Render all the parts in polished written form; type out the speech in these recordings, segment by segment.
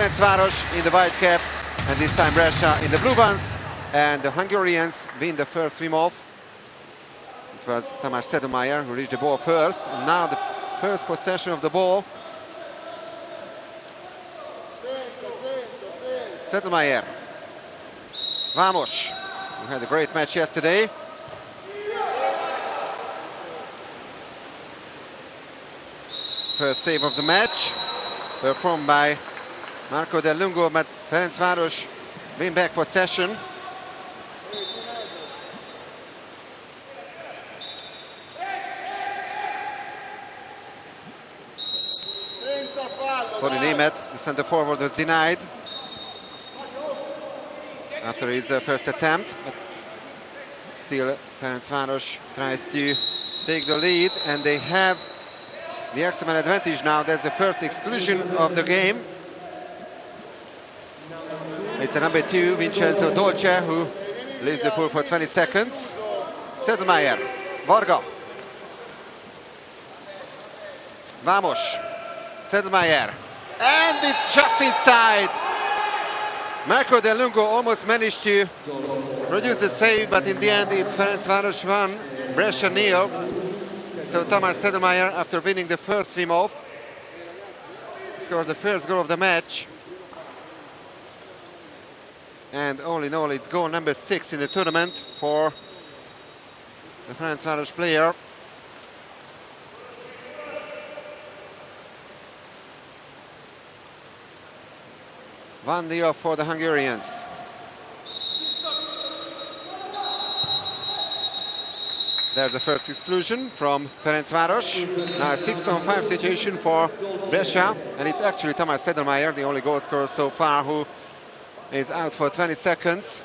Ferencvaros in the white caps, and this time Brescia in the blue ones, and the Hungarians win the first swim off. It was Tamás Sedlmayr who reached the ball first, and now the first possession of the ball. Sedlmayr. Vamos, who had a great match yesterday. First save of the match, performed by Marco Del Lungo, but Ferencvaros win back possession. Tony Nemeth, the centre forward, was denied after his first attempt, but still Ferencvaros tries to take the lead, and they have the extra man advantage now. That's the first exclusion of the game. It's a number 2, Vincenzo Dolce, who leaves the pool for 20 seconds. Sedlmayr, Varga. Vamos, Sedlmayr. And it's just inside. Marco Del Lungo almost managed to produce the save, but in the end it's Ferencvaros 1, Brescia 0. So Tamás Sedlmayr, after winning the first swim off, scores the first goal of the match. And all in all, it's goal number 6 in the tournament for the Ferencvaros player. One deal for the Hungarians. There's the first exclusion from Ferencvaros. Now a 6-on-5 situation for Brescia, and it's actually Tamás Sedlmayr, the only goal scorer so far, who is out for 20 seconds.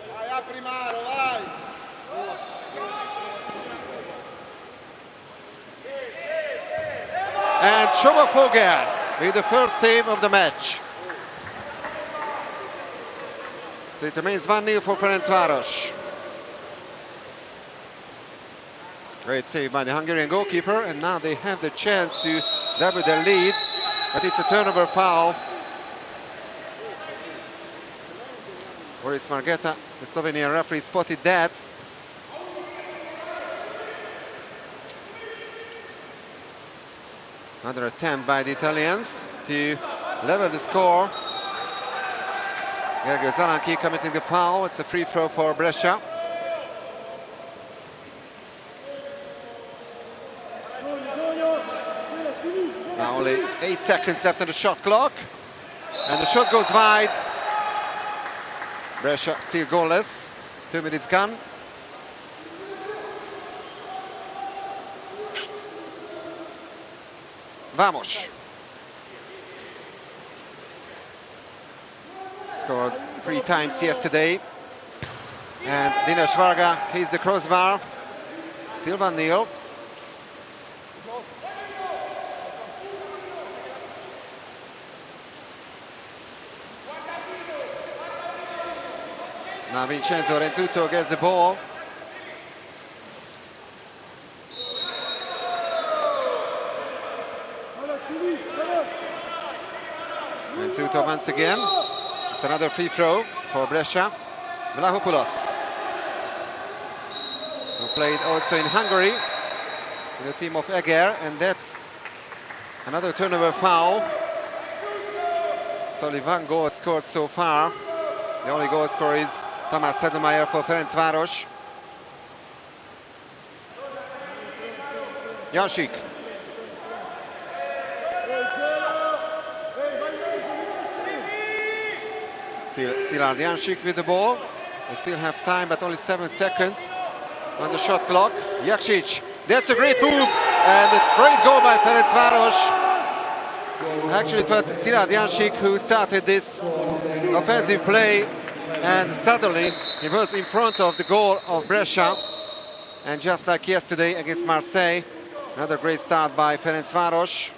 And Schobervogel with the first save of the match. So it remains 1-0 for Ferencvaros. Great save by the Hungarian goalkeeper, and now they have the chance to double their lead, but it's a turnover foul. Boris Margeta, the Slovenian referee, spotted that. Another attempt by the Italians to level the score. Gergő Zalanki committing the foul. It's a free throw for Brescia. Now only 8 seconds left on the shot clock, and the shot goes wide. Brescia still goalless. 2 minutes gone. Vamos. Scored 3 times yesterday. And Dinesh Varga, he's the crossbar. Still 1-0. Now Vincenzo Renzuto gets the ball. Renzuto once again. It's another free throw for Brescia. Vlahopoulos, who played also in Hungary in the team of Eger, and that's another turnover foul. So only 1 goal scored so far. The only goal scorer is Tamás Sedlmayr for Ferencvaros. Jansik. Still Szilárd Jansik with the ball. They still have time, but only 7 seconds on the shot clock. Jaksic, that's a great move, and a great goal by Ferencvaros. Actually, it was Szilárd Jansik who started this offensive play, and suddenly he was in front of the goal of Brescia. And just like yesterday against Marseille, another great start by Ferencvaros.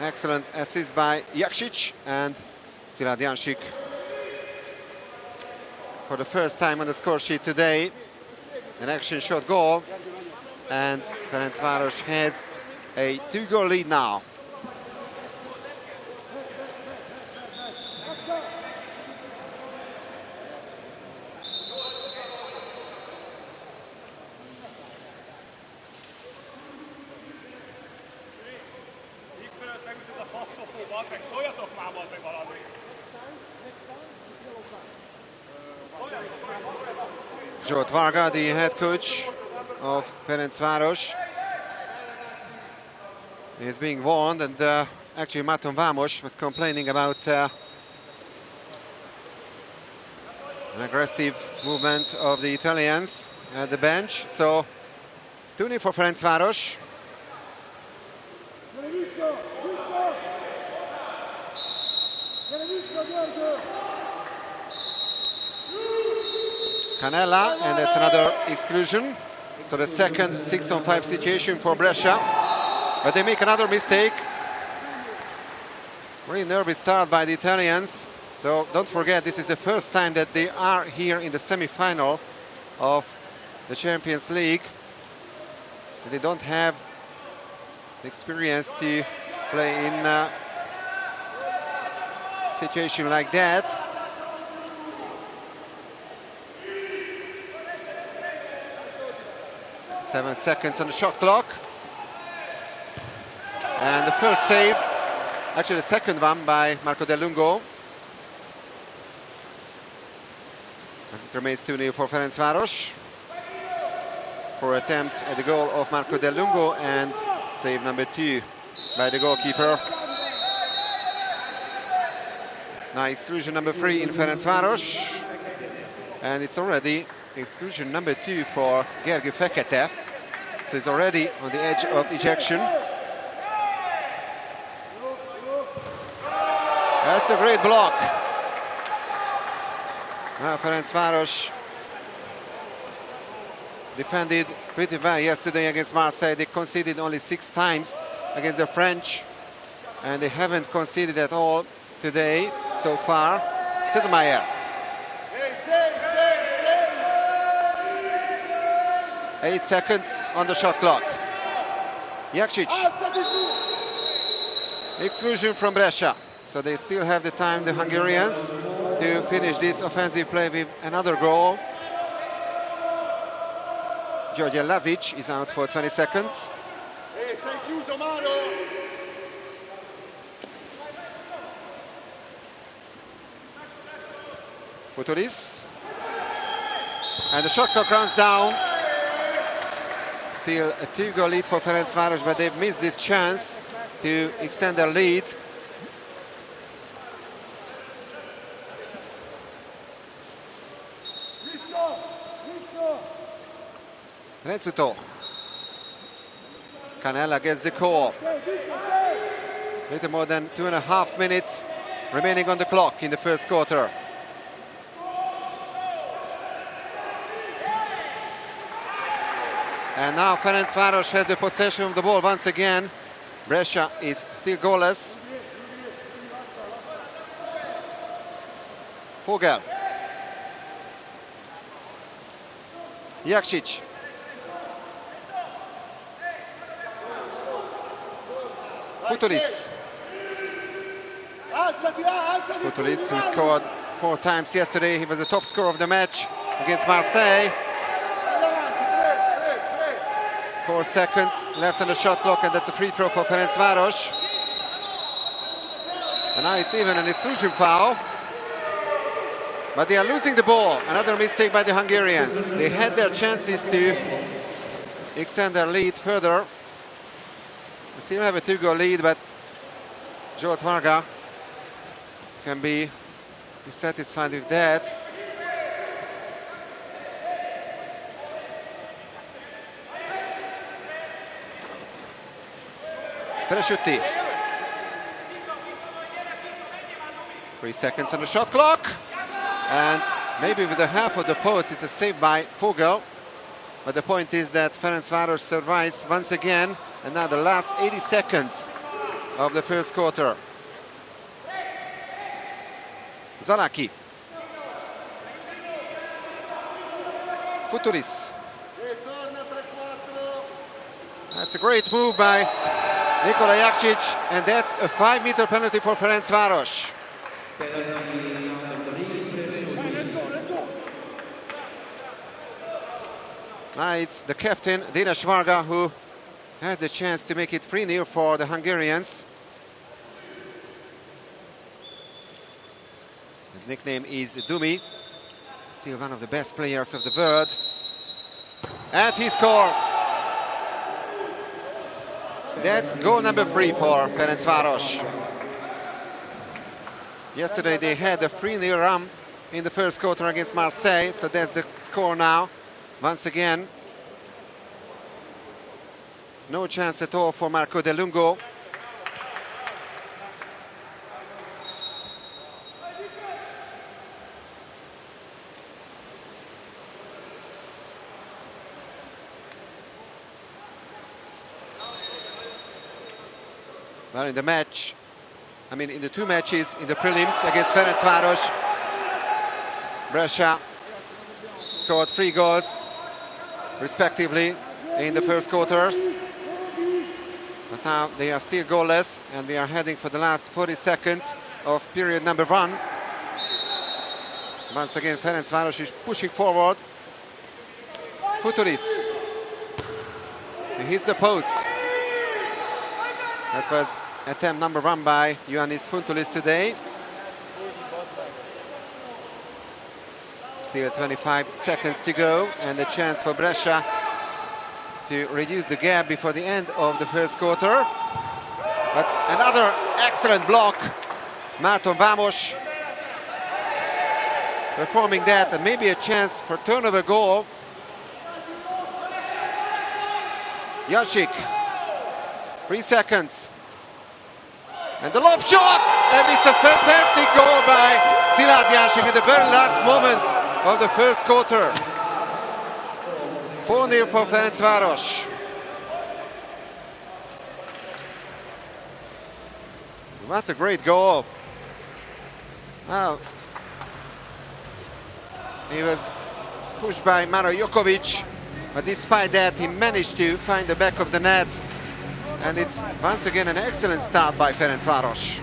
Excellent assist by Jaksic, and Szilárd Jansik for the first time on the score sheet today. An action shot goal, and Ferencvaros has a 2-goal lead now. Zsolt Varga, the head coach of Ferencvaros, is being warned, and actually Marton Vamos was complaining about an aggressive movement of the Italians at the bench. So 2-0 for Ferencvaros. Canella, and that's another exclusion. So the second 6-on-5 situation for Brescia. But they make another mistake. Really nervous start by the Italians. So don't forget, this is the first time that they are here in the semi-final of the Champions League. They don't have the experience to play in a situation like that. Seven seconds on the shot clock. And the first save, actually the second one by Marco Del Lungo. And it remains 2-0 for Ferencvaros. 4 attempts at the goal of Marco Del Lungo, and save number 2 by the goalkeeper. Now exclusion number 3 in Ferencvaros. And it's already exclusion number 2 for Gergő Fekete. So he's already on the edge of ejection. That's a great block. Now Ferencvaros defended pretty well yesterday against Marseille. They conceded only 6 times against the French, and they haven't conceded at all today so far. Sidlmeier. 8 seconds on the shot clock. Jakšić. Exclusion from Brescia. So they still have the time, the Hungarians, to finish this offensive play with another goal. Georgia Lazic is out for 20 seconds. Futuris. And the shot clock runs down. Still a 2-goal lead for Ferencvaros, but they've missed this chance to extend their lead. Rezzuto. Canella gets the call. Little more than 2.5 minutes remaining on the clock in the first quarter. And now Ferencvaros has the possession of the ball once again. Brescia is still goalless. Vogel. Jakšić. Futuris. Futuris, who scored 4 times yesterday. He was the top scorer of the match against Marseille. 4 seconds left on the shot clock, and that's a free throw for Ferencvaros. And now it's even an exclusion foul. But they are losing the ball. Another mistake by the Hungarians. They had their chances to extend their lead further. They still have a 2-goal lead, but Zsolt Varga can be satisfied with that. Presciutti. 3 seconds on the shot clock. And maybe with the help of the post, it's a save by Vogel. But the point is that Ferencvaros survives once again. And now the last 80 seconds of the first quarter. Zalaki. Futuris. That's a great move by Nikola Jakšić, and that's a 5-meter penalty for Ferencvaros. Now it's the captain, Dénes Varga, who has the chance to make it 3-0 for the Hungarians. His nickname is Dumi. Still one of the best players of the world. And he scores. That's goal number 3 for Ferencvaros. Yesterday they had a 3-0 run in the first quarter against Marseille, so that's the score now. Once again, no chance at all for Marco De Lungo. Well, in the match, I mean in the 2 matches in the prelims against Ferencvaros, Brescia scored 3 goals respectively in the first quarters. But now they are still goalless, and we are heading for the last 40 seconds of period number 1. Once again, Ferencvaros is pushing forward. Futuris. He hits the post. That was attempt number 1 by Ioannis Funtulis today. Still 25 seconds to go, and a chance for Brescia to reduce the gap before the end of the first quarter. But another excellent block. Márton Vámos performing that, and maybe a chance for turnover goal. Jancic, 3 seconds. And the lob shot! And it's a fantastic goal by Szilárd Jancic in the very last moment of the first quarter. 4-0 for Ferencvaros. What a great goal. Wow. He was pushed by Maro Jokovic, but despite that he managed to find the back of the net. And it's once again an excellent start by Ferencvaros.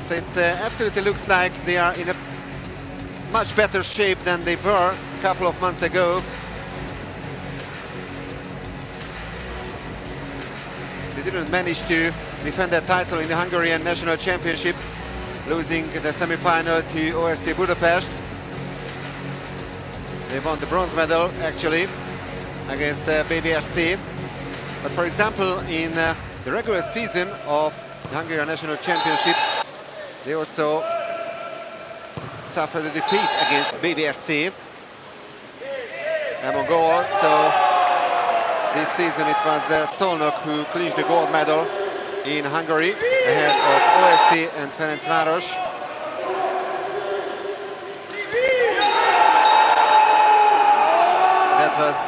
So it absolutely looks like they are in a much better shape than they were a couple of months ago. They didn't manage to defend their title in the Hungarian National Championship, losing the semi-final to OFC Budapest. They won the bronze medal, actually, against BBSC. But for example, in the regular season of the Hungarian National Championship, they also suffered a defeat against BBSC among goals. So this season it was Szolnok who clinched the gold medal in Hungary ahead of OSC and Ferencvaros. That was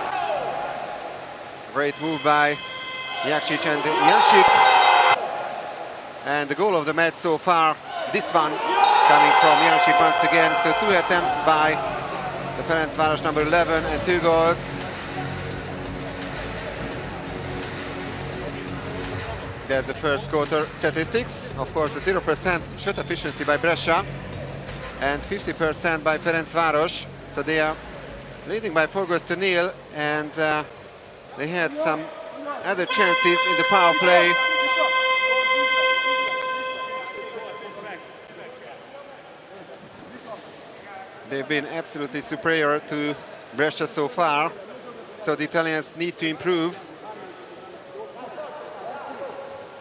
a great move by Jancic and Jancic. And the goal of the match so far, this one, coming from Jancic once again. So 2 attempts by the Ferencvaros number 11 and 2 goals. There's the first quarter statistics. Of course, the 0% shot efficiency by Brescia and 50% by Ferencvaros. So they are leading by 4 goals to 0, and they had some other chances in the power play. They've been absolutely superior to Brescia so far, so the Italians need to improve.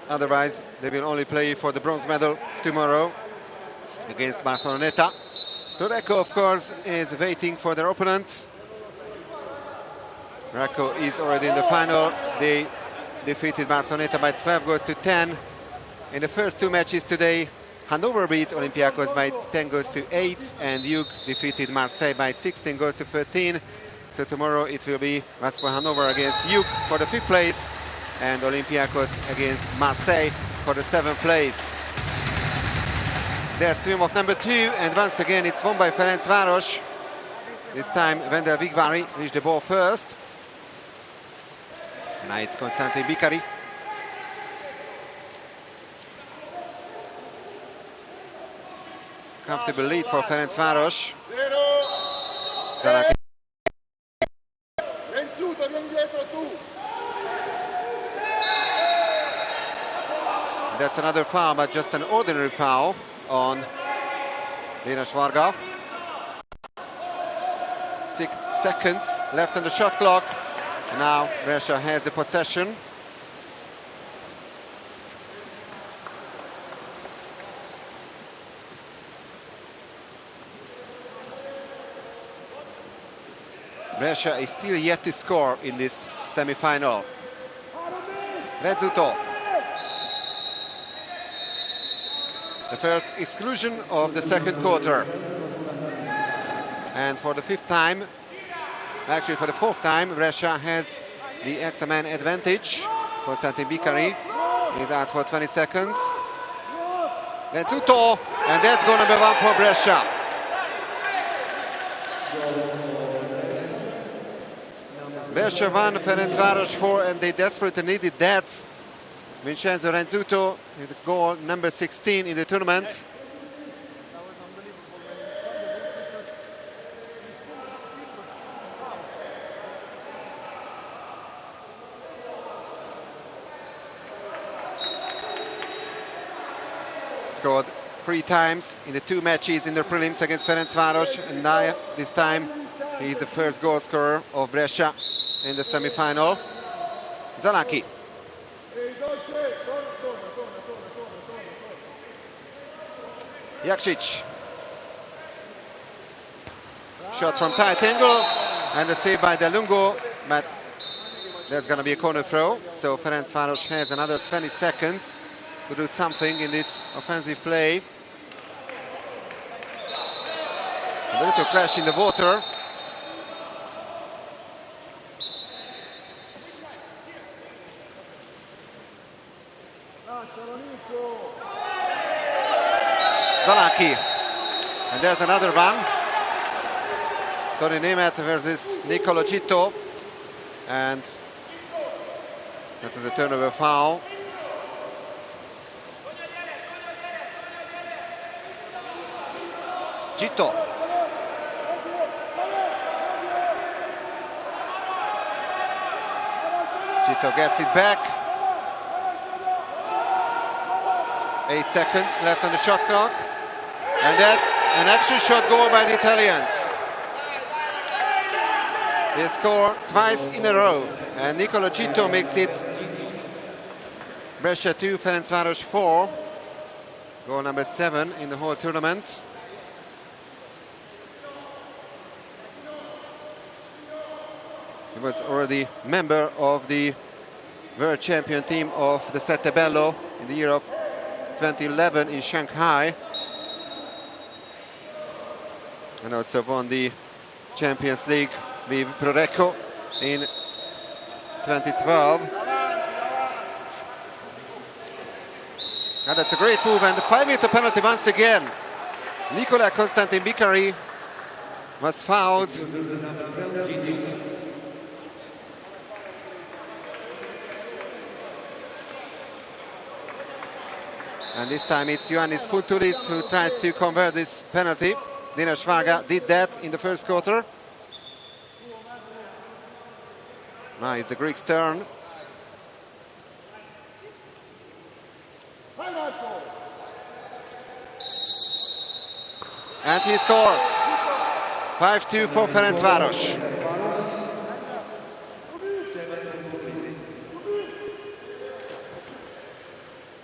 Otherwise, they will only play for the bronze medal tomorrow against Barceloneta. Tureko, of course, is waiting for their opponent. Tureko is already in the final. They defeated Barceloneta by 12 goals to 10. In the first 2 matches today, Hanover beat Olympiacos by 10 goals to 8, and Jug defeated Marseille by 16 goals to 13. So tomorrow it will be Vasco Hanover against Jug for the 5th place, and Olympiacos against Marseille for the 7th place. That's swim off number 2, and once again it's won by Ferencvaros. This time Wendel Vigvári reached the ball first. Now it's Konstantin Bikari. Comfortable lead for Ferencvaros. Zalati. another foul, but just an ordinary foul on Ferencvaros. 6 seconds left on the shot clock. Now Brescia has the possession. Brescia is still yet to score in this semi-final. Rezzuto. The first exclusion of the second quarter. And for the fifth time, actually for the fourth time, Brescia has the extra man advantage. Konstantin Bikari is out for 20 seconds. Rezzuto, and that's goal number 1 for Brescia. Brescia 1, Ferencvaros 4, and they desperately needed that. Vincenzo Rezzuto with goal number 16 in the tournament. Scored 3 times in the 2 matches in the prelims against Ferencvaros, and now this time he is the first goal scorer of Brescia in the semi-final. Zalaki. Jakšić. Shot from tight angle and a save by Delungo, but that's going to be a corner throw. So Ferencvaros has another 20 seconds to do something in this offensive play. A little clash in the water. Zalaki, and there's another one. Toni Nemet versus Nicolo Gitto, and that is a turnover foul. Gitto. Gitto gets it back. 8 seconds left on the shot clock. And that's an extra shot goal by the Italians. They score twice in a row. And Nicolo Gitto makes it Brescia 2, Ferencvaros 4. Goal number 7 in the whole tournament. He was already member of the world champion team of the Sette Bello in the year of 2011 in Shanghai. And also won the Champions League with Prorecco in 2012. And that's a great move, and the 5-meter penalty once again. Nicola Konstantin Bikari was fouled. And this time it's Ioannis Fontoulis who tries to convert this penalty. Dina Švaga did that in the first quarter. Now it's the Greeks' turn. And he scores. 5-2 for Ferencvaros.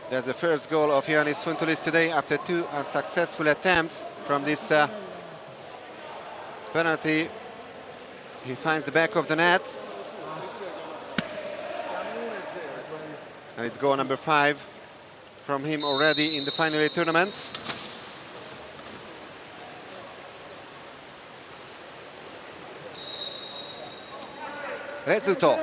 There's the first goal of Ioannis Fontoulis today after 2 unsuccessful attempts from this penalty. He finds the back of the net. And it's goal number 5 from him already in the final eight tournament. Rezzuto.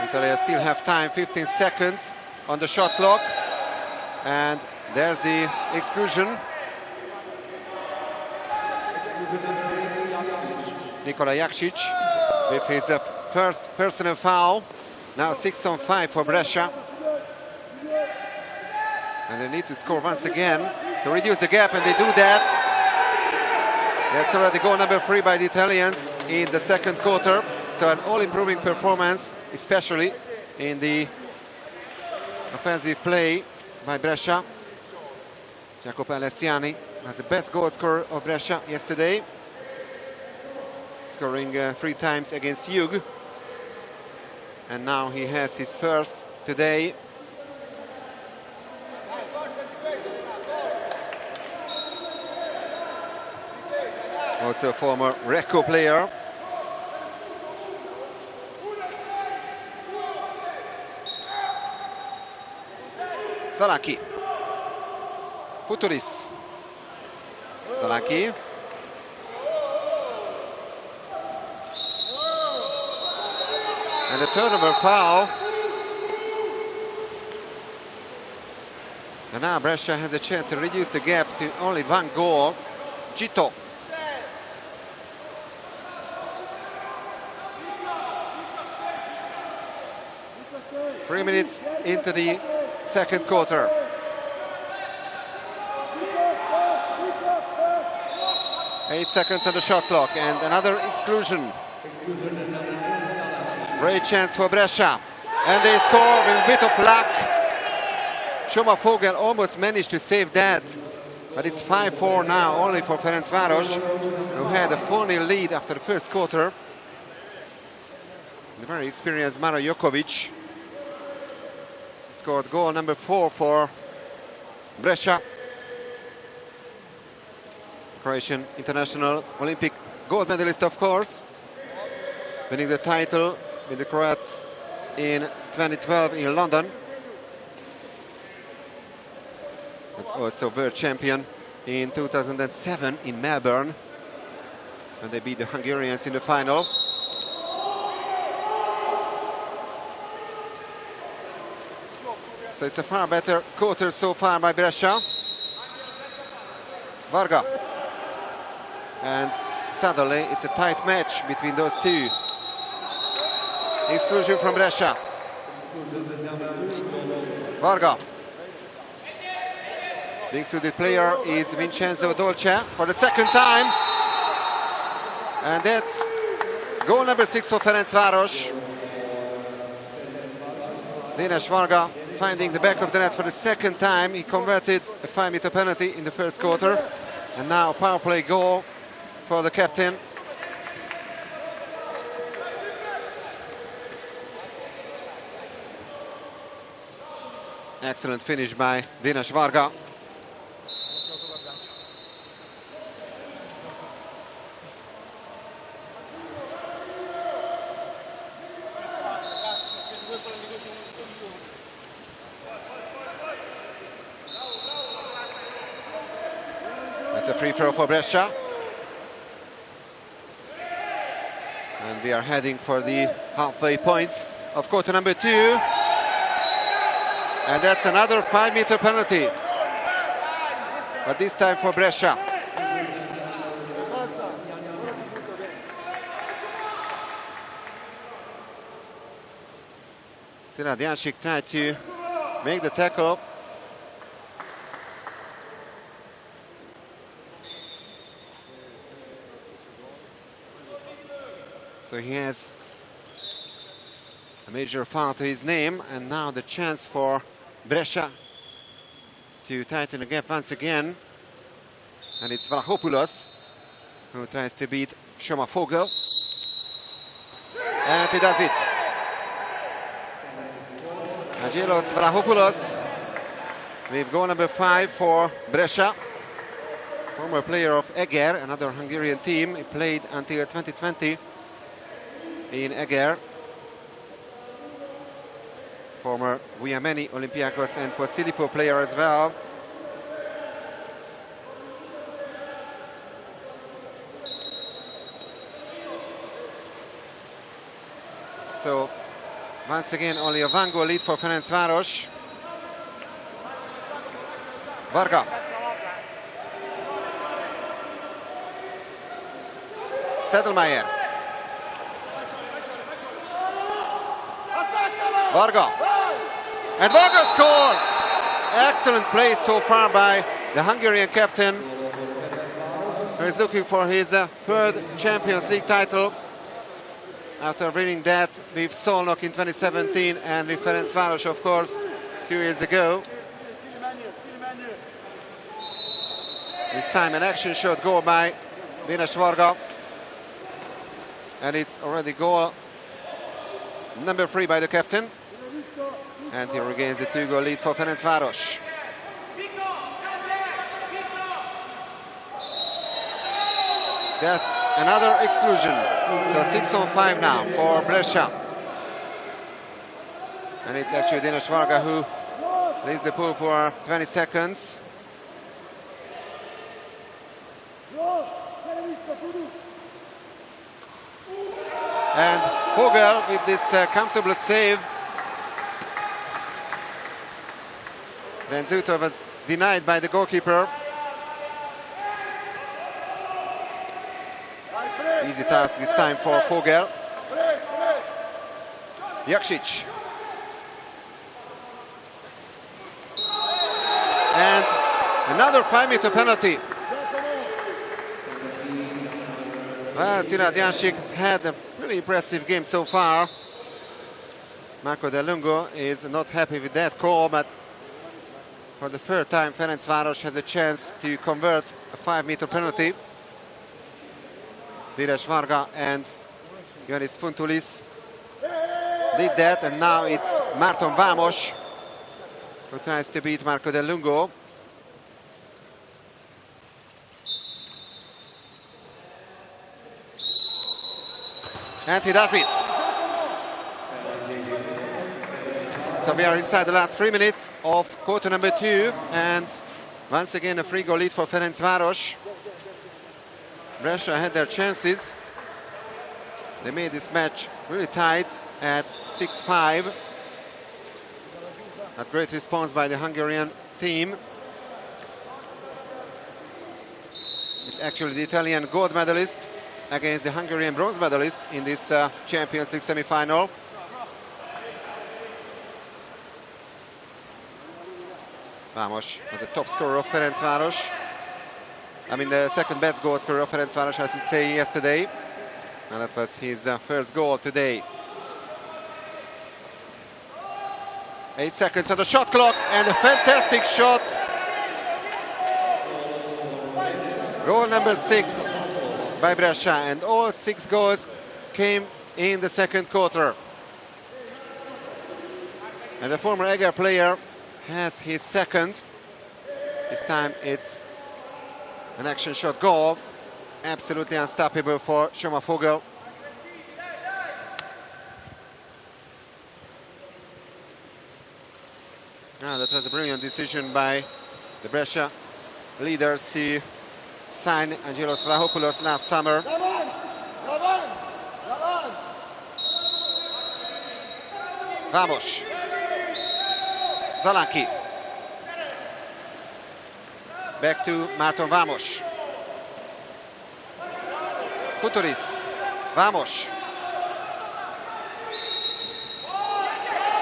Italy still have time, 15 seconds on the shot clock. And there's the exclusion. Nikola Jakšić with his first personal foul. Now 6-on-5 for Brescia. And they need to score once again to reduce the gap, and they do that. That's already goal number 3 by the Italians in the second quarter. So an all-improving performance, especially in the offensive play by Brescia. Jacopo Alessiani was the best goal scorer of Brescia yesterday, scoring 3 times against Hug. And now he has his first today. Also a former Recco player. Zalaki. Futuris. Zalaki. And a turnover foul. And now Brescia has a chance to reduce the gap to only 1 goal. Gito. Three minutes into the second quarter. Eight seconds on the shot clock and another exclusion. Great chance for Brescia. And they score with a bit of luck. Schoma Vogel almost managed to save that. But it's 5-4 now only for Ferencvaros, who had a 4-0 lead after the first quarter. The very experienced Maro Jokovic scored goal number 4 for Brescia. Croatian international, Olympic gold medalist, of course, winning the title with the Croats in 2012 in London. Was also world champion in 2007 in Melbourne, when they beat the Hungarians in the final. So it's a far better quarter so far by Brescia. Varga. And suddenly it's a tight match between those two. Exclusion from Brescia. Varga. The excluded player is Vincenzo Dolce for the second time. And that's goal number 6 for Ferencvaros. Dinesh Varga finding the back of the net for the second time. He converted a 5-meter penalty in the first quarter. And now a power play goal for the captain. Excellent finish by Dinesh Varga. That's a free throw for Brescia. And we are heading for the halfway point of quarter number 2. And that's another 5-meter penalty. But this time for Brescia. Siradiancic tried to make the tackle. So he has a major foul to his name, and now the chance for Brescia to tighten the gap once again. And it's Vlachopoulos who tries to beat Schoma Vogel. And he does it. Angelos Vlachopoulos with goal number 5 for Brescia. Former player of Eger, another Hungarian team. He played until 2020 in Eger. Former Guiameni, Olympiacos and Posillipo player as well. So once again only a 1-goal lead for Ferencvaros. Varga. Sedlmeier. Varga. And Varga scores! Excellent play so far by the Hungarian captain, who He's looking for his third Champions League title after winning that with Szolnok in 2017 and with Ferencvaros, of course, 2 years ago. This time an action shot goal by Dénes Varga. And it's already goal number 3 by the captain. And he regains the 2-goal lead for Ferencvaros. That's another exclusion. So 6 on 5 now for Brescia. And it's actually Dénes Varga who leads the pool for 20 seconds. And Vogel with this comfortable save. Benzuto was denied by the goalkeeper. Easy task this time for Vogel. Jaksic. And another 5-meter penalty. Well, Szilárd Jánsik has had a really impressive game so far. Marco Del Lungo is not happy with that call, but for the third time Ferencvaros has a chance to convert a 5-meter penalty. Dénes Varga and Ioannis Funtulis did that, and now it's Márton Vámos who tries to beat Marco Del Lungo. And he does it. So we are inside the last 3 minutes of quarter number 2, and once again a 3-goal lead for Ferencvaros. Brescia had their chances. They made this match really tight at 6-5. A great response by the Hungarian team. It's actually the Italian gold medalist against the Hungarian bronze medalist in this Champions League semi-final. Vámos was the top scorer of Ferencvaros. I mean, the second best goal scorer of Ferencvaros, I should say, yesterday. And that was his first goal today. 8 seconds on the shot clock, and a fantastic shot. Goal number 6 by Brescia, and all 6 goals came in the second quarter. And the former Eger player has his second. This time it's an action shot goal. Absolutely unstoppable for Soma Vogel. That was a brilliant decision by the Brescia leaders to sign Angelos Vlahopoulos last summer. Vámos. Zalanki. Back to Márton Vámos. Futuris. Vámos.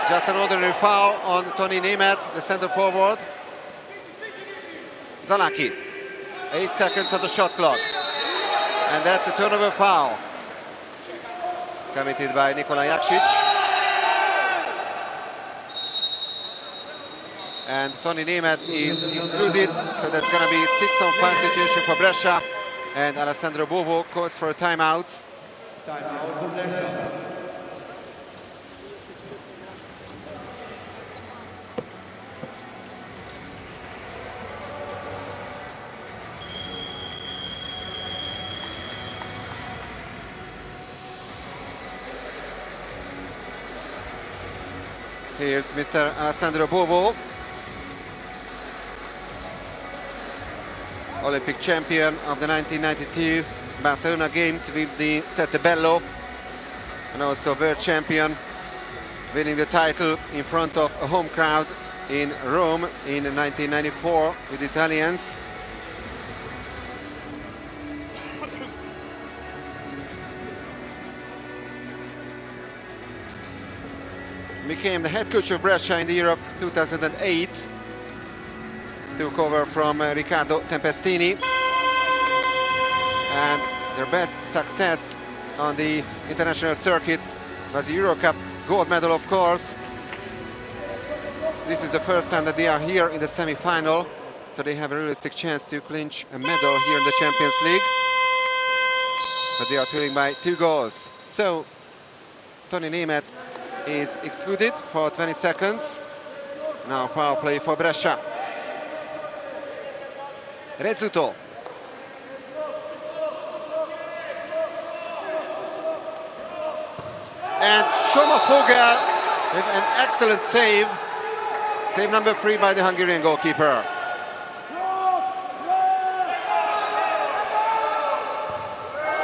Just an ordinary foul on Tony Németh, the center forward. Zalanki. 8 seconds on the shot clock. And that's a turnover foul committed by Nikola Jaksic. And Tony Németh is excluded, so that's going to be 6 on 5 situation for Brescia. And Alessandro Bovo calls for a timeout. Timeout for Brescia. Here's Mr. Alessandro Bovo, Olympic champion of the 1992 Barcelona Games with the Sette Bello, and also world champion, winning the title in front of a home crowd in Rome in 1994 with the Italians. Became the head coach of Brescia in the year of 2008. Took over from Riccardo Tempestini. and their best success on the international circuit was the Euro Cup gold medal, of course. This is the first time that they are here in the semi-final, so they have a realistic chance to clinch a medal here in the Champions League. But they are trailing by 2 goals. So Tony Németh is excluded for 20 seconds. Now power play for Brescia. Rezzuto. And Sommervogel with an excellent save. Save number 3 by the Hungarian goalkeeper.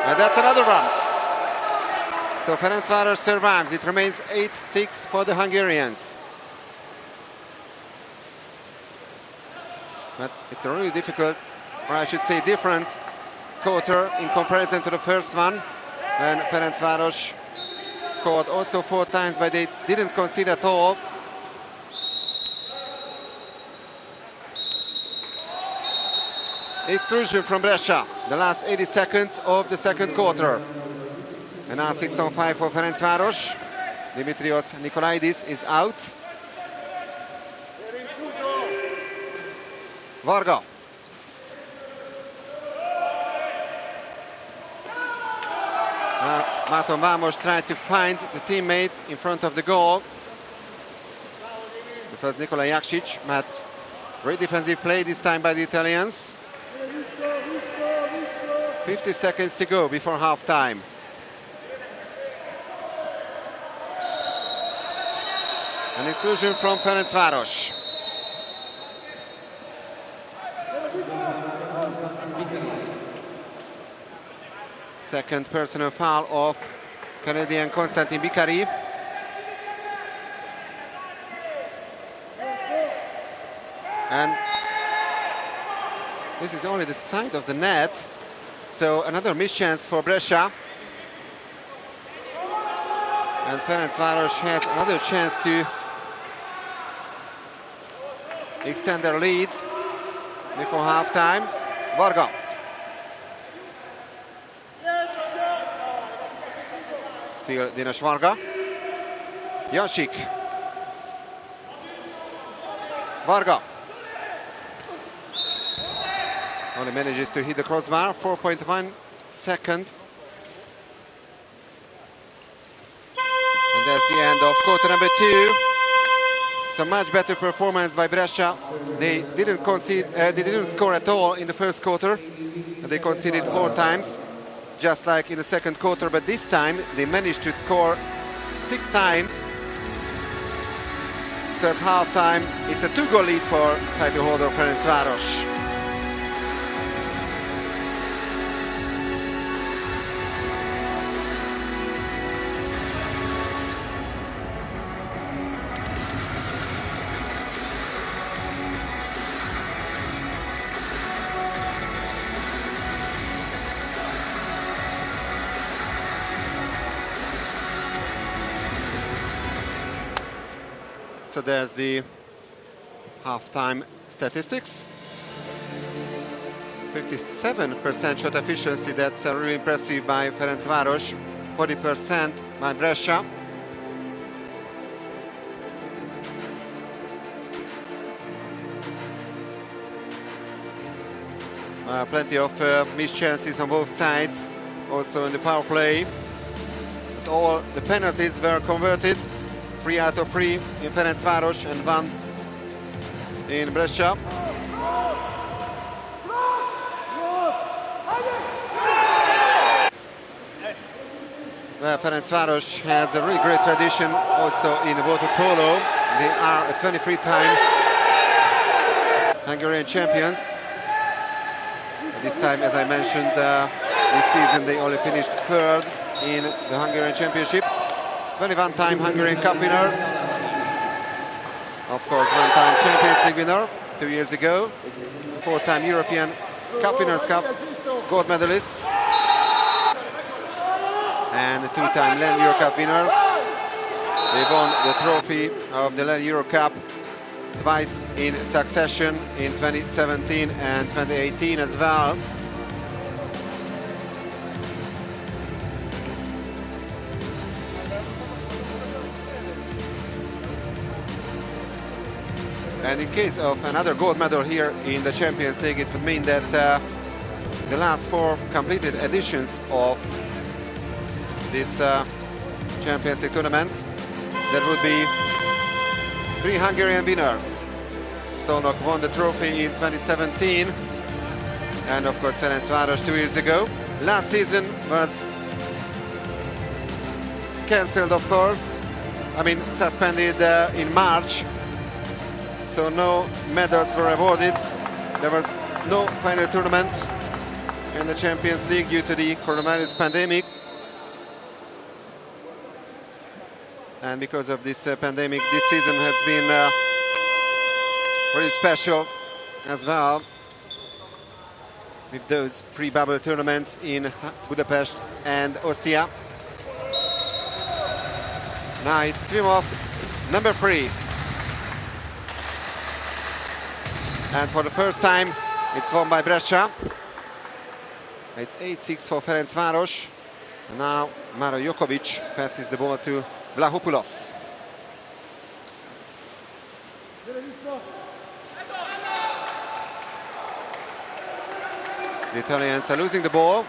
And that's another run. So Ferencvaros survives. It remains 8-6 for the Hungarians. But it's a really difficult, or I should say different, quarter in comparison to the first one, when Ferencvaros scored also 4 times, but they didn't concede at all. Exclusion from Brescia, the last 80 seconds of the second quarter. And now 6-on-5 for Ferencvaros. Dimitrios Nikolaidis is out. Varga. Maton Vamos tried to find the teammate in front of the goal. It was Nikola Jakšić, but great defensive play this time by the Italians. 50 seconds to go before half-time. An exclusion from Ferencvaros. Second personal foul of Canadian Konstantin Bikari. And this is only the side of the net, so another mischance for Brescia. And Ferencvaros has another chance to extend their lead before halftime. Varga. Still Dinesh Varga. Jansik. Varga. Only manages to hit the crossbar. 4.1 second. And that's the end of quarter number 2. So much better performance by Brescia. They didn't concede, they didn't score at all in the first quarter. They conceded 4 times, just like in the second quarter. But this time they managed to score 6 times. So at halftime, it's a 2-goal lead for title holder Ferencvaros. So there's the halftime statistics. 57% shot efficiency, that's really impressive by Ferencvaros. 40% by Brescia. Plenty of missed chances on both sides, also in the power play. But all the penalties were converted. 3 out of 3 in Ferencvaros and 1 in Brescia. Ferencvaros has a really great tradition also in water polo. They are a 23-time Hungarian champions. This time, as I mentioned, this season they only finished 3rd in the Hungarian Championship. 21-time Hungarian Cup winners. Of course, 1-time Champions League winner 2 years ago. 4-time European Cup Winners' Cup gold medalists. And 2-time LEN Euro Cup winners. They won the trophy of the LEN Euro Cup twice in succession in 2017 and 2018 as well. And in case of another gold medal here in the Champions League, it would mean that the last 4 completed editions of this Champions League tournament, there would be 3 Hungarian winners. Szolnok won the trophy in 2017, and of course Ferencvaros 2 years ago. Last season was cancelled, of course. I mean, suspended in March. So no medals were awarded. There was no final tournament in the Champions League due to the coronavirus pandemic. And because of this pandemic, this season has been very special as well, with those pre-bubble tournaments in Budapest and Ostia. Now it's swim off number 3. And for the first time, it's won by Brescia. It's 8-6 for Ferencvaros. And now Maro Jokovic passes the ball to Vlahopoulos. The Italians are losing the ball.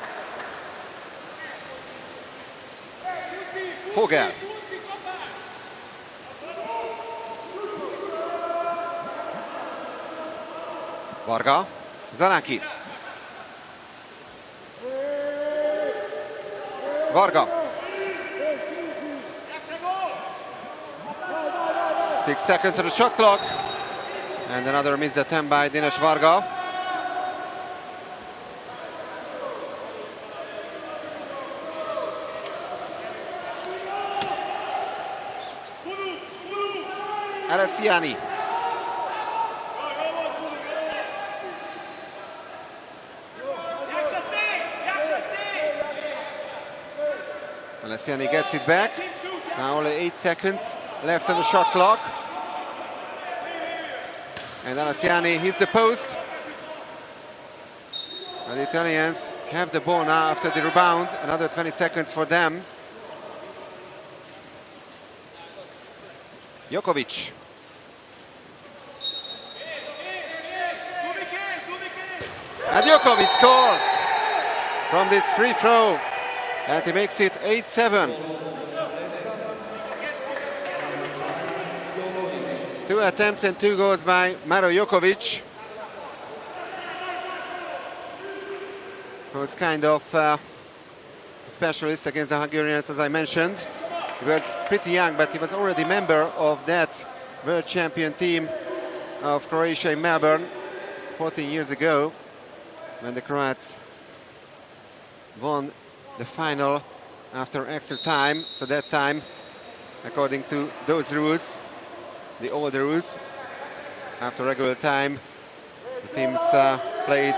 Vogel. Varga. Zanaki. Varga. 6 seconds on the shot clock. And another missed attempt by Dinesh Varga. Alessiani. Alessiani gets it back. Now only 8 seconds left on the shot clock. And Alessiani hits the post. And the Italians have the ball now after the rebound. Another 20 seconds for them. Jokovic. And Jokovic scores from this free throw. And he makes it 8-7. 2 attempts and 2 goals by Maro Jokovic, who was kind of specialist against the Hungarians, as I mentioned. He was pretty young, but he was already a member of that world champion team of Croatia in Melbourne 14 years ago, when the Croats won the final after extra time. So that time, according to those rules, the older rules, after regular time, the teams played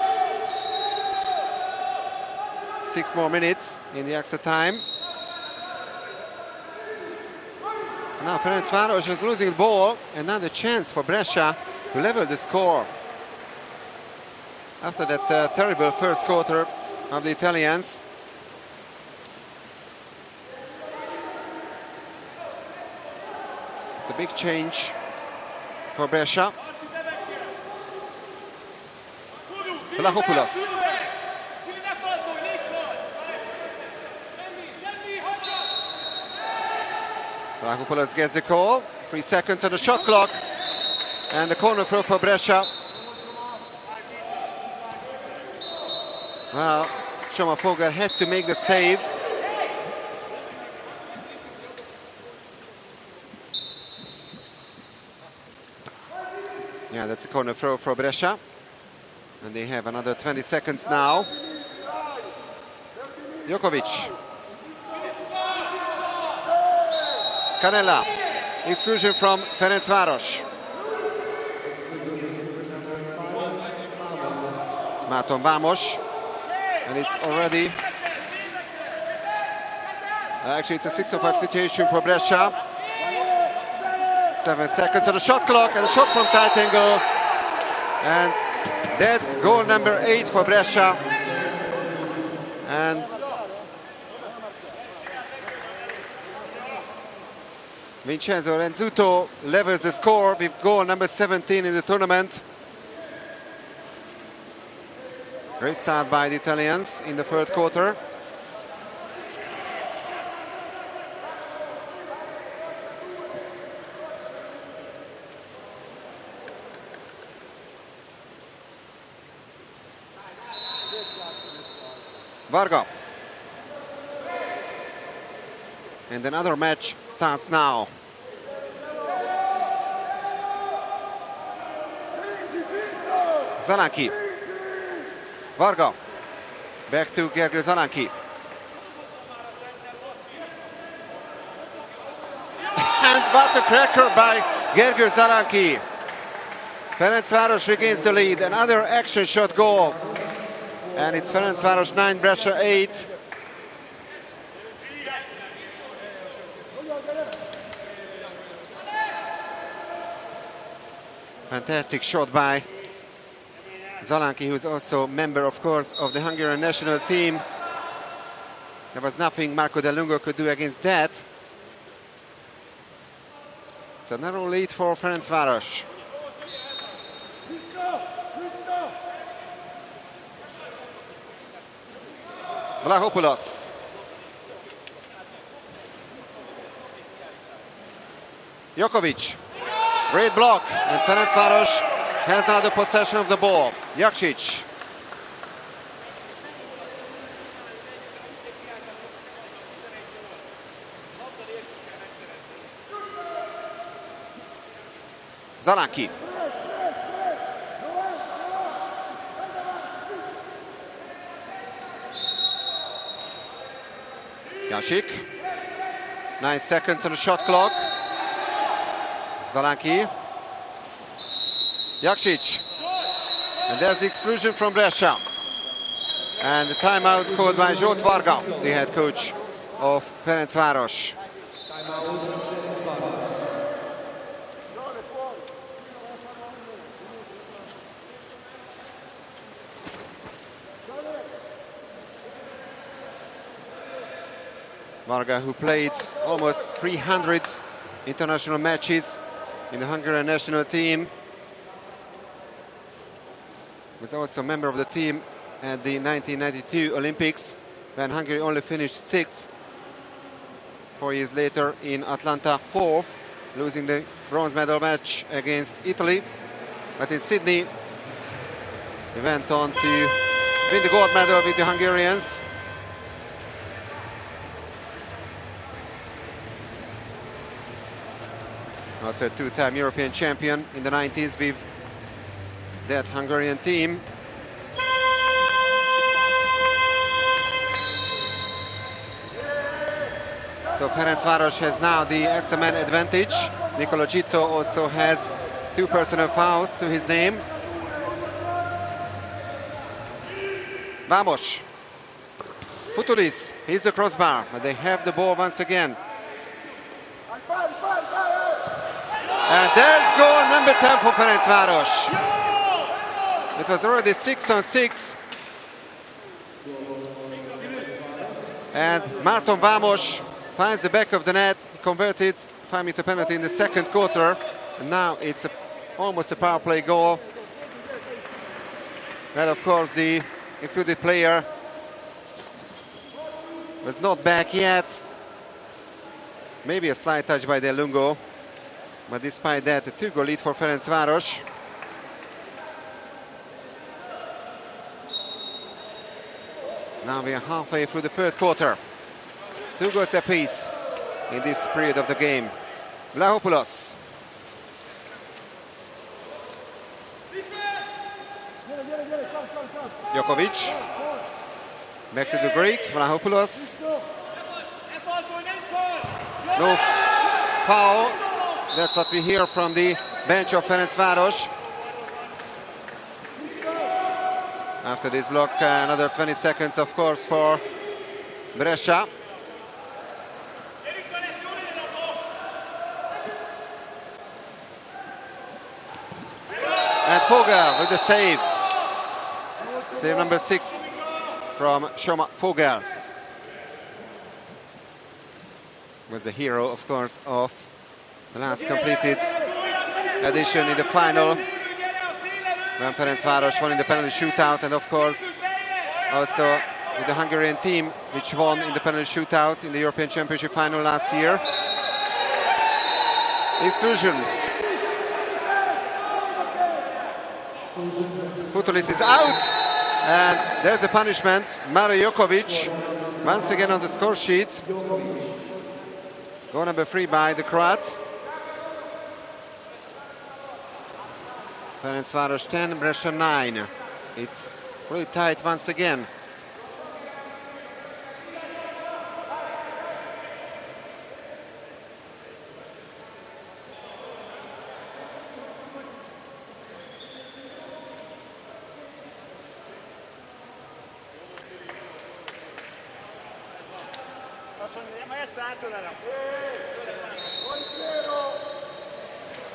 6 more minutes in the extra time. Now Ferencvaros is losing the ball, and now the chance for Brescia to level the score. After that terrible first quarter of the Italians. It's a big change for Brescia. Vlahopoulos. Vlahopoulos gets the call. 3 seconds on the shot clock. And the corner throw for Brescia. Well, Shoma Vogel had to make the save. Yeah, that's a corner throw for Brescia. And they have another 20 seconds now. Jokovic. Canella. Exclusion from Ferencvaros. Máton Vamos. And it's already... actually, it's a 6-5 situation for Brescia. 7 seconds on the shot clock, and a shot from tight angle. And that's goal number 8 for Brescia. And Vincenzo Renzuto levels the score with goal number 17 in the tournament. Great start by the Italians in the third quarter. Varga. And another match starts now. Zanaki. Varga. Back to Gergő Zanaki. And what a cracker by Gergő Zanaki. Ferencvaros regains the lead. Another action shot goal. And it's Ferencvaros 9, Brescia 8. Fantastic shot by Zalanki, who's also a member, of course, of the Hungarian national team. There was nothing Marco Del Lungo could do against that. So narrow lead for Ferencvaros. Vlahopoulos. Jokovic. Great block, and Ferencvaros has now the possession of the ball. Jakšić. Zanaki. Jasik. 9 seconds on the shot clock. Zalanki. Jakšić. And there's the exclusion from Brescia. And the timeout called by Zsolt Varga, the head coach of Ferencvaros. Varga, who played almost 300 international matches in the Hungarian national team, was also a member of the team at the 1992 Olympics, when Hungary only finished 6th. 4 years later in Atlanta, 4th, losing the bronze medal match against Italy. But in Sydney, he went on to win the gold medal with the Hungarians. Also a two-time European champion in the 90s with that Hungarian team. So Ferencvaros has now the extra man advantage. Nicola Gitto also has 2 personal fouls to his name. Vamos. Futuris, he's the crossbar, but they have the ball once again. And there's goal number 10 for Ferencvaros. It was already 6-on-6. And Marton Vamos finds the back of the net, converted 5-meter penalty in the second quarter. And now it's almost a power play goal. And of course the excluded player was not back yet. Maybe a slight touch by Del Lungo. But despite that, a 2-goal lead for Ferencvaros. Now we are halfway through the third quarter. 2 goals apiece in this period of the game. Vlahopoulos. Jokovic. Back to the Greek. Vlahopoulos. No foul. That's what we hear from the bench of Ferencvaros. After this block, another 20 seconds, of course, for Brescia. And Vogel with the save. Save number 6 from Shoma Vogel. Was the hero, of course, of The last completed edition in the final when Ferencvaros won in the penalty shootout, and of course also with the Hungarian team which won in the penalty shootout in the European Championship final last year. Exclusion. Putulis is out, and there's the punishment. Maro Jokovic once again on the score sheet. Goal number 3 by the Croat. Ferencvaros 10, Brescia 9. It's really tight once again.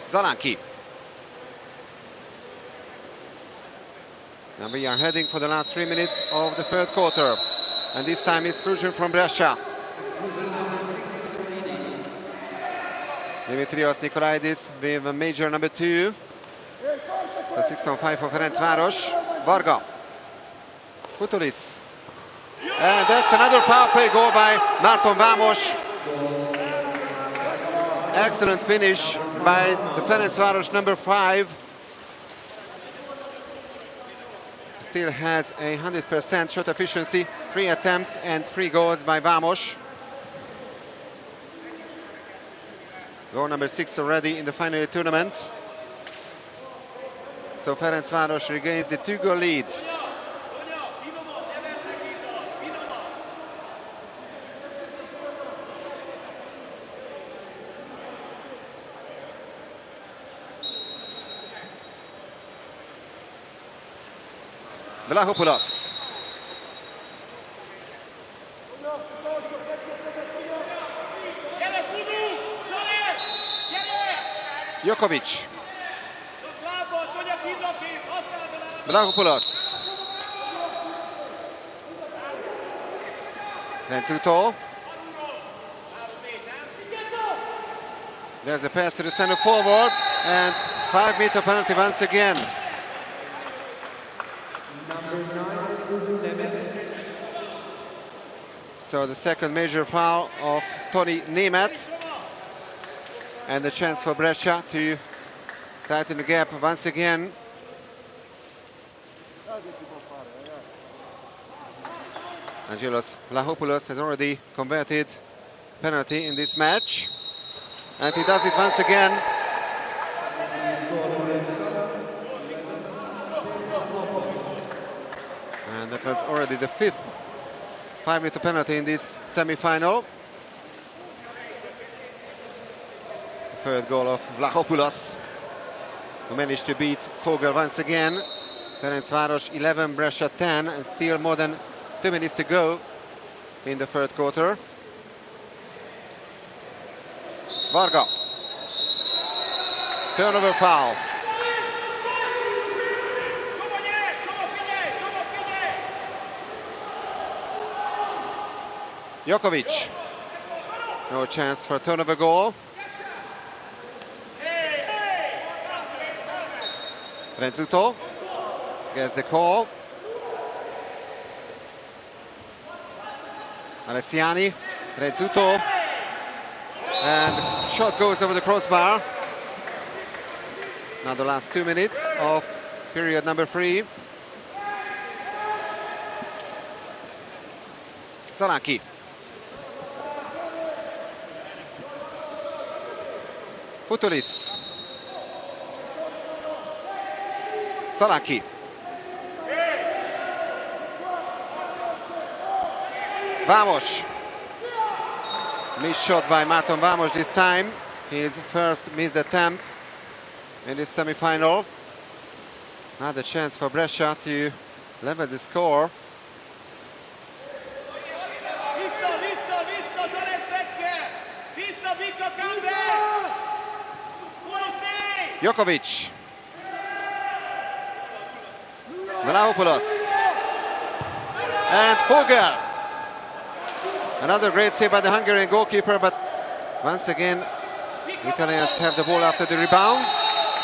Zalanki. And we are heading for the last 3 minutes of the third quarter. And this time exclusion from Brescia. Dimitrios Nikolaidis with a major number 2. So 6-on-5 for Ferencvaros. Varga. Putulis. And that's another power play goal by Marton Vamos. Excellent finish by the Ferencvaros number 5. Still has 100% shot efficiency, 3 attempts and 3 goals by Vamos. Goal number 6 already in the final tournament. So Ferencvaros regains the 2-goal lead. Vlahopoulos. Jokovic. Vlahopoulos. Renzuto. There's a pass to the center forward, and 5-meter penalty once again. So the second major foul of Toni Nemet, and the chance for Brescia to tighten the gap once again. Angelos Vlahopoulos has already converted penalty in this match, and he does it once again. And that was already the 5th 5-meter penalty in this semi-final. The third goal of Vlahopoulos, who managed to beat Vogel once again. Ferencvaros 11, Brescia 10, and still more than 2 minutes to go in the third quarter. Varga. Turnover foul. Jokovic. No chance for a turnover goal. Renzuto gets the call. Alessiani, Renzuto, and shot goes over the crossbar. Now the last 2 minutes of period number 3. Zalanki. Putulis. Zalanki. Vamos. Missed shot by Marton Vamos this time. His first missed attempt in this semi-final. Another chance for Brescia to level the score. Jokovic. Vlahopoulos. And Vogel. Another great save by the Hungarian goalkeeper, but once again The Italians have the ball after the rebound,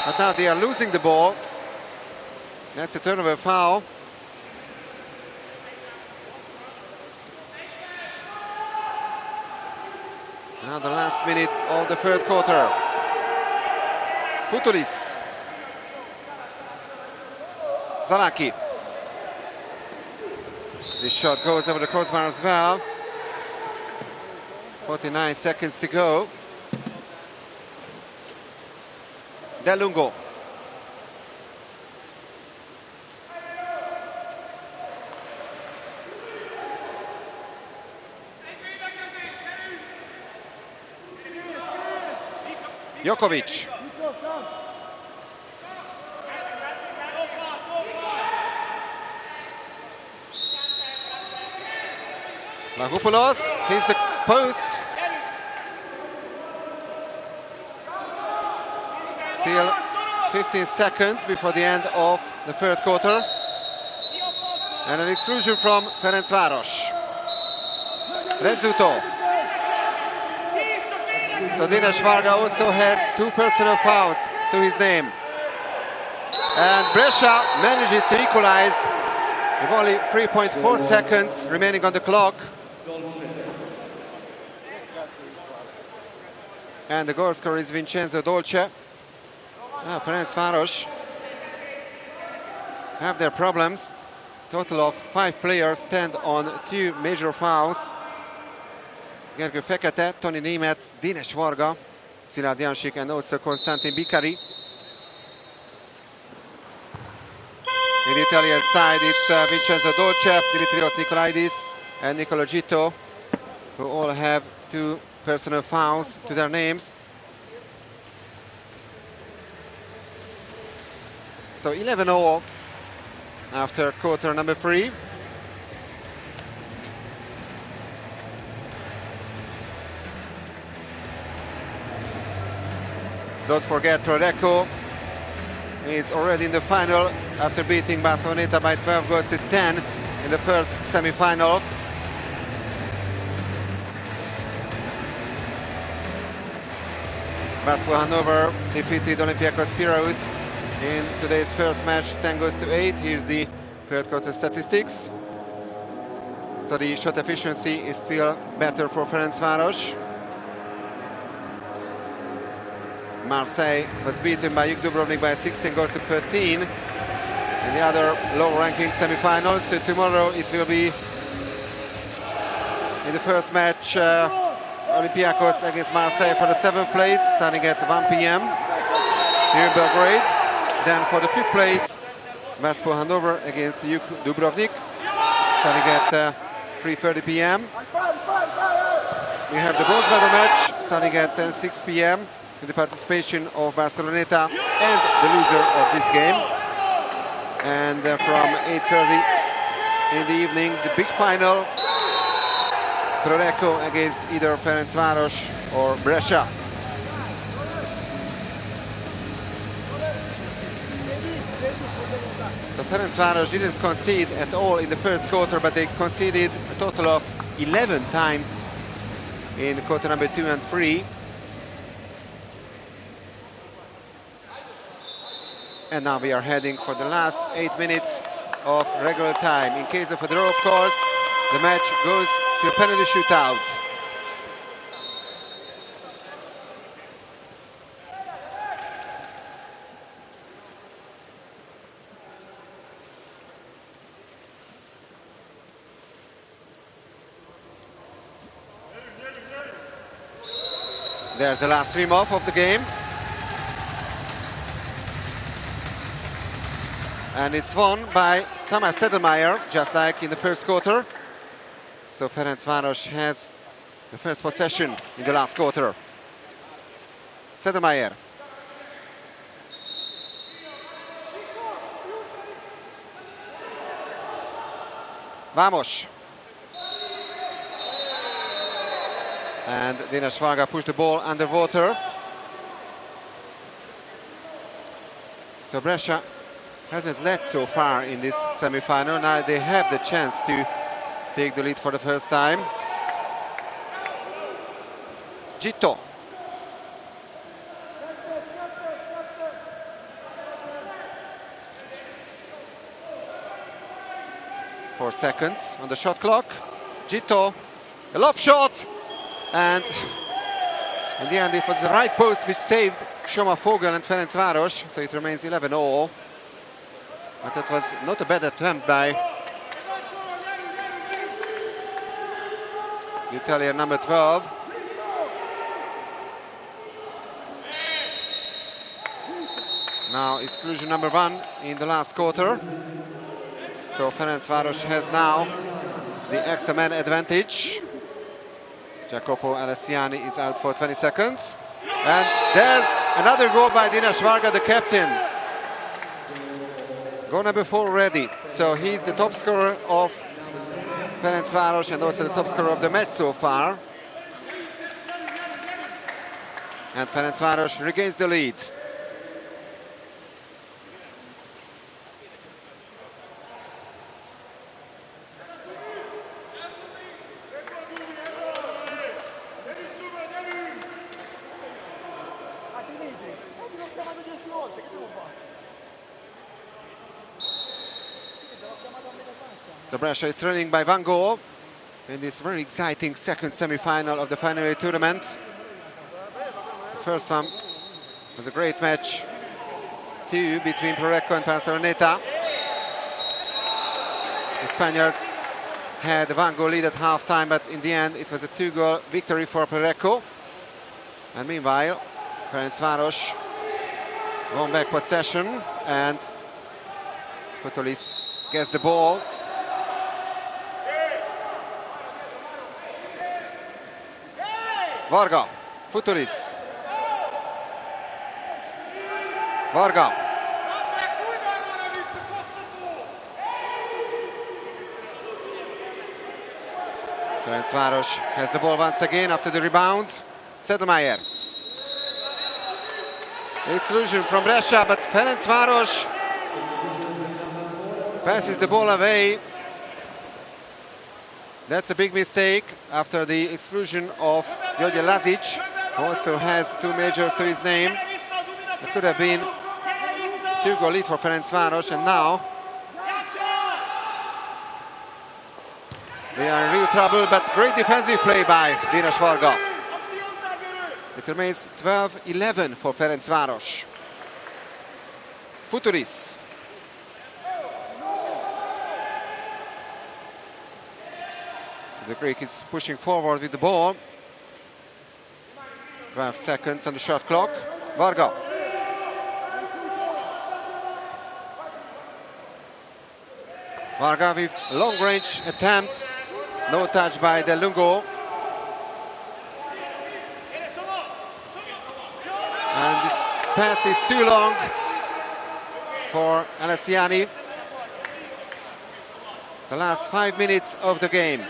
but now they are losing the ball. That's a turnover foul. Now the last minute of the third quarter. Futulis. Zalaki. This shot goes over the crossbar as well. 49 seconds to go. Del Lungo. Jokovic. Lagopoulos hits the post. Still 15 seconds before the end of the third quarter. And an exclusion from Ferencvaros. Rezzuto. So Dinesh Varga also has 2 personal fouls to his name. And Brescia manages to equalize with only 3.4 seconds remaining on the clock. And the goal scorer is Vincenzo Dolce. Ferencvaros have their problems. Total of 5 players stand on 2 major fouls. Gergő Fekete, Toni Németh, Dinesh Varga, Szilárd Jánsik, and also Konstantin Bikari. In the Italian side, it's Vincenzo Dolce, Dimitrios Nikolaidis, and Nicolo Gitto, who all have 2 personal fouls to their names. So 11-0 after quarter number 3. Don't forget, Prodeco is already in the final after beating Barceloneta by 12 goals to 10 in the first semi-final. Vasco Hannover defeated Olympiacos Piraeus in today's first match 10 goals to 8. Here's the third quarter statistics. So the shot efficiency is still better for Ferencvaros. Marseille was beaten by Juk Dubrovnik by 16 goals to 13 in the other low-ranking semi-finals. So tomorrow it will be in the first match Olympiacos against Marseille for the 7th place, starting at 1 p.m. here in Belgrade. Then for the 5th place, Vasco Hannover against Juk Dubrovnik, starting at 3:30 p.m. We have the bronze medal match starting at 6 p.m. with the participation of Barceloneta and the loser of this game. And from 8:30 in the evening, the big final, Prodeco against either Ferencvaros or Brescia. So Ferencvaros didn't concede at all in the first quarter, but they conceded a total of 11 times in quarter number 2 and 3. And now we are heading for the last 8 minutes of regular time. In case of a draw, of course, the match goes to a penalty shootout. There's the last swim off of the game. And it's won by Tamás Sedlmayr, just like in the first quarter. So Ferencvaros has the first possession in the last quarter. Sedlmayr. Vamos. And Dinesh Varga pushed the ball underwater. So Brescia hasn't led so far in this semi-final. Now they have the chance to take the lead for the first time. Gitto. 4 seconds on the shot clock. Gito, a lob shot, and in the end it was the right post which saved Soma Fogel and Ferencvaros, so it remains 11-all. But it was not a bad attempt by the Italian number 12. Now exclusion number 1 in the last quarter. So Ferencvaros has now the extra man advantage. Jacopo Alessiani is out for 20 seconds. And there's another goal by Dinesh Varga, the captain. Goal number 4 already. So he's the top scorer of Ferencvaros and also the top scorer of the match so far. And Ferencvaros regains the lead. So Brescia is trailing by 1 goal in this very exciting second semi-final of the Final Eight tournament. The first one was a great match, 2 between Prorecco and Barceloneta. The Spaniards had a 1 goal lead at half-time, but in the end it was a 2-goal victory for Prorecco. And meanwhile, Ferencvaros won back possession, and Futulis gets the ball. Varga, Futulis. Varga. Ferencvaros has the ball once again after the rebound. Sedlmeier. Exclusion from Brescia, but Ferencvaros passes the ball away. That's a big mistake after the exclusion of Georgi Lazic, who also has 2 majors to his name. It could have been 2-goal lead for Ferencvaros, and now they are in real trouble, but great defensive play by Dinesh Varga. It remains 12-11 for Ferencvaros. Futulis. The Greek is pushing forward with the ball. 12 seconds on the shot clock. Varga. Varga with long-range attempt. No touch by Del Lungo. And this pass is too long for Alessiani. The last 5 minutes of the game.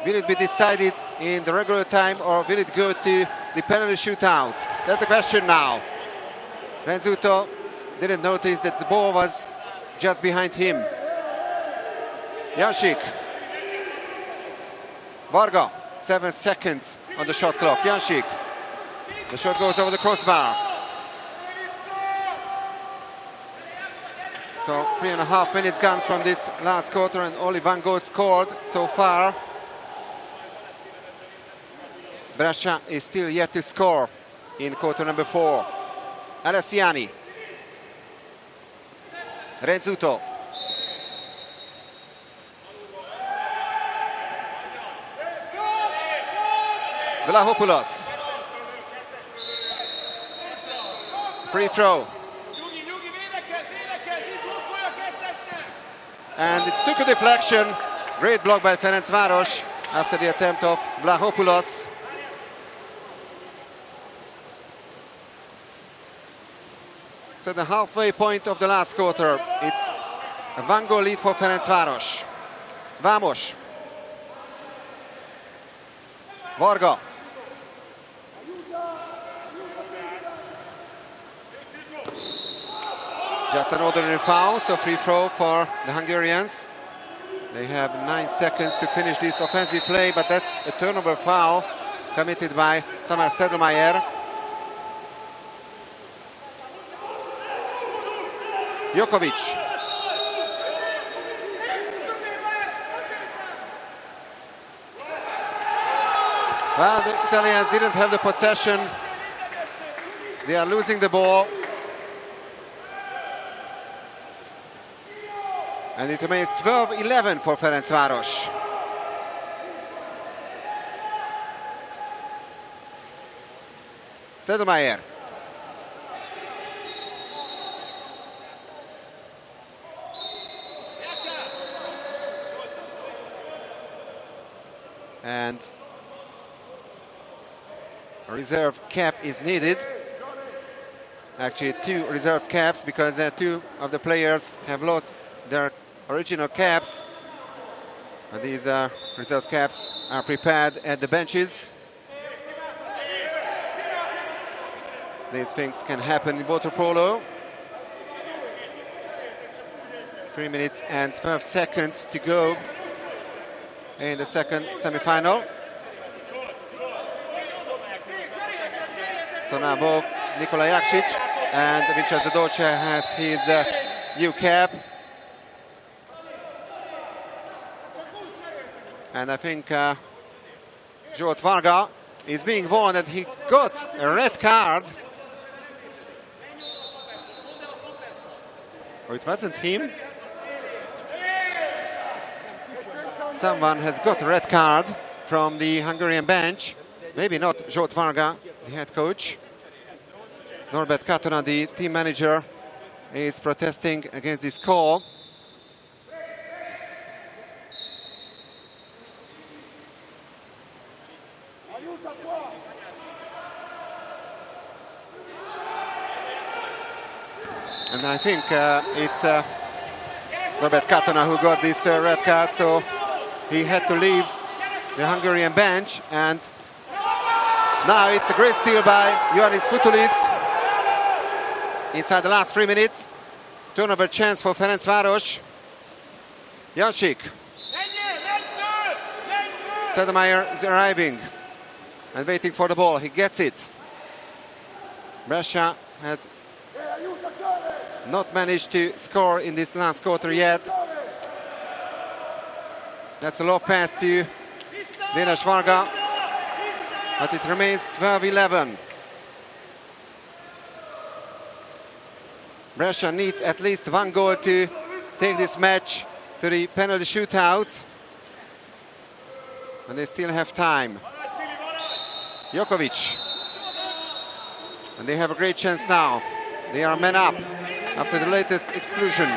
Will it be decided in the regular time, or will it go to the penalty shootout? That's the question now. Renzuto didn't notice that the ball was just behind him. Janšik. Varga, 7 seconds on the shot clock. Janšik. The shot goes over the crossbar. So 3.5 minutes gone from this last quarter, and only 1 goal scored so far. Brescia is still yet to score in quarter number 4. Alessiani. Renzuto. Vlahopoulos. Free throw. And it took a deflection. Great block by Ferencvaros after the attempt of Vlahopoulos. So the halfway point of the last quarter. It's a 1-goal lead for Ferencvaros. Vamos. Varga. Just an ordinary foul, so free throw for the Hungarians. They have 9 seconds to finish this offensive play, but that's a turnover foul committed by Tamás Sedlmeier. Jokovic. Well, the Italians didn't have the possession. They are losing the ball. And it remains 12-11 for Ferencvaros. Sedelmaier. And a reserve cap is needed. Actually, 2 reserve caps, because 2 of the players have lost their original caps. And these reserve caps are prepared at the benches. These things can happen in water polo. 3 minutes and 12 seconds to go in the second semi-final. So now both Nikola Jakšić and Vincenzo Dolce has his new cap. And I think Zsolt Varga is being warned that he got a red card. Or it wasn't him. Someone has got a red card from the Hungarian bench. Maybe not Zsolt Varga, the head coach. Norbert Katona, the team manager, is protesting against this call. And I think it's Norbert Katona who got this red card, so he had to leave the Hungarian bench. And now it's a great steal by Ioannis Futulis inside the last 3 minutes. Turnover chance for Ferencvaros. Jansik. Sedelmaier is arriving and waiting for the ball. He gets it. Brescia has not managed to score in this last quarter yet. That's a low pass to Dénes Varga, but it remains 12-11. Brescia needs at least 1 goal to take this match to the penalty shootout. And they still have time. Jokovic. And they have a great chance now. They are men up after the latest exclusion.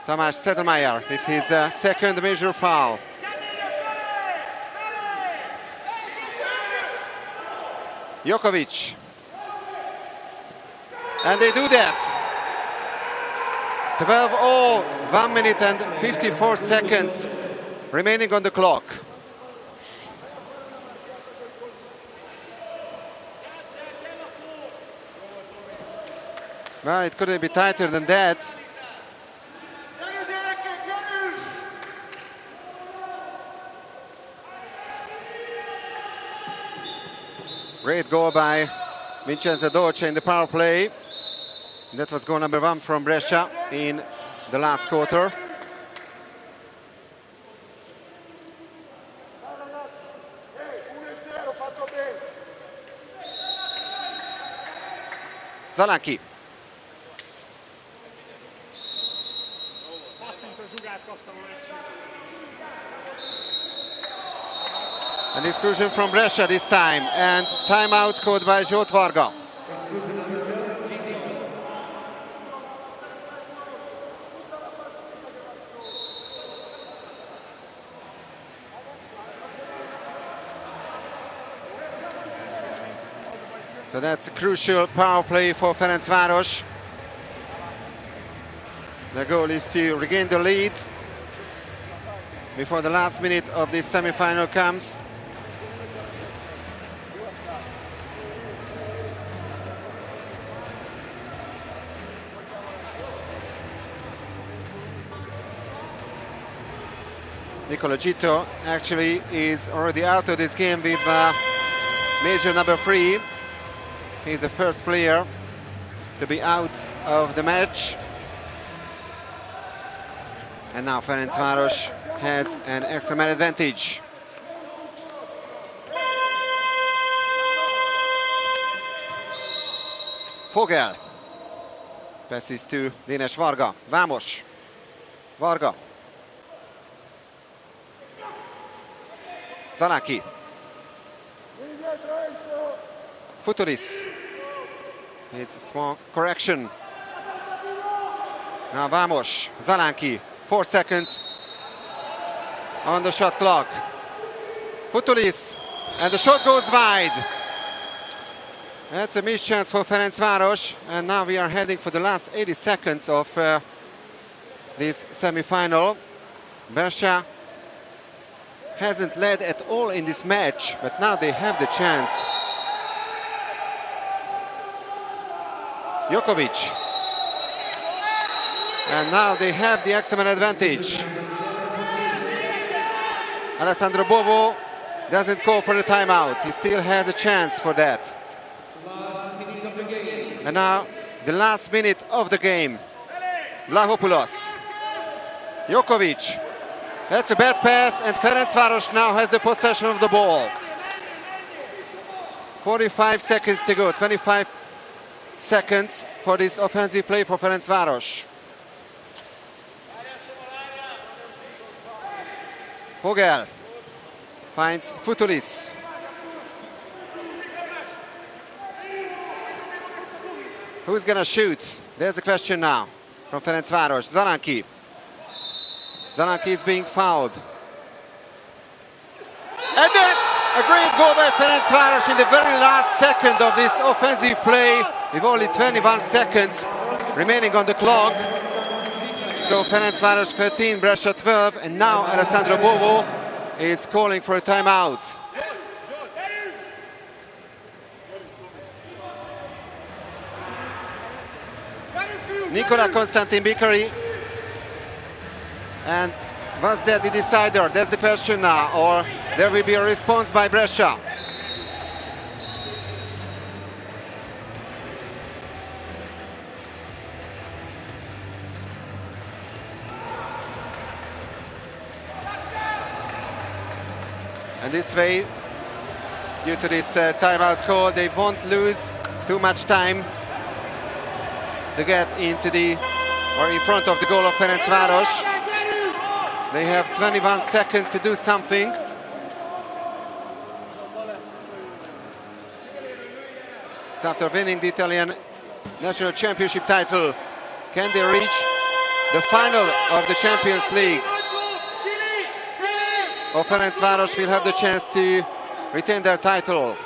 Tamás Sedelmaier with his second major foul. Jokovic. And they do that. 12-all, 1 minute and 54 seconds remaining on the clock. Well, it couldn't be tighter than that. Great goal by Vincenzo Dolce in the power play. That was goal number 1 from Brescia in the last quarter. Zalanki. An exclusion from Brescia this time, and timeout called by Zsolt Varga. So that's a crucial power play for Ferencvaros. The goal is to regain the lead before the last minute of this semi-final comes. Nicola Gito actually is already out of this game with major number 3. He's the first player to be out of the match. And now Ferencvaros has an extra man advantage. Fogel passes to Dénes Varga. Vámos. Varga. Zanáki. Futuris. It's a small correction. Now Vámos. Zanáki. 4 seconds on the shot clock. Futuris. And the shot goes wide. That's a missed chance for Ferencvaros. And now we are heading for the last 80 seconds of this semi-final. Brescia hasn't led at all in this match, but now they have the chance. Jokovic. And now they have the extra man advantage. Alessandro Bovo doesn't call for the timeout. He still has a chance for that. And now the last minute of the game. Vlahopoulos. Jokovic. That's a bad pass, and Ferencvaros now has the possession of the ball. 45 seconds to go. 25 seconds for this offensive play for Ferencvaros. Fogel finds Futulis. Who's gonna shoot? There's a question now from Ferencvaros. Zanáki. Zanáki is being fouled. And that's a great goal by Ferencvaros in the very last second of this offensive play, with only 21 seconds remaining on the clock. So Ferencvaros 13, Brescia 12, and now Alessandro Bovo is calling for a timeout. Nicola Constantin Bicari. And was that the decider? That's the question now. Or there will be a response by Brescia. And this way, due to this timeout call, they won't lose too much time to get into the, or in front of the goal of Ferencvaros. They have 21 seconds to do something. So after winning the Italian National Championship title, can they reach the final of the Champions League? Or Ferencvaros will have the chance to retain their title.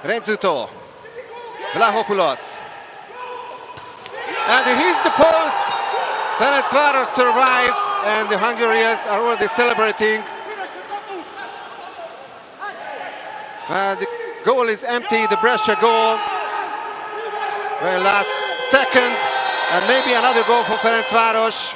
Rezzuto, Vlahopoulos, and he hits the post. Ferencvaros survives, and the Hungarians are already celebrating. The goal is empty, the Brescia goal. Very last second, and maybe another goal for Ferencvaros.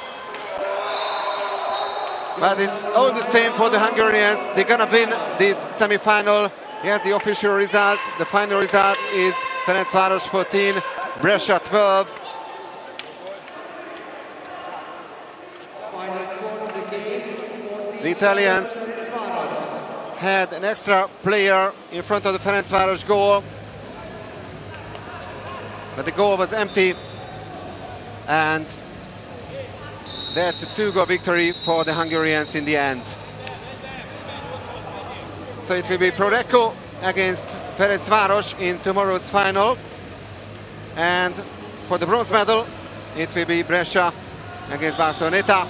But it's all the same for the Hungarians. They're gonna win this semi-final. Here's the official result. The final result is Ferencvaros 14, Brescia 12. The Italians had an extra player in front of the Ferencvaros goal, but the goal was empty, and that's a 2-goal victory for the Hungarians in the end. So it will be Prorecco against Ferencvaros in tomorrow's final. And for the bronze medal, it will be Brescia against Barceloneta.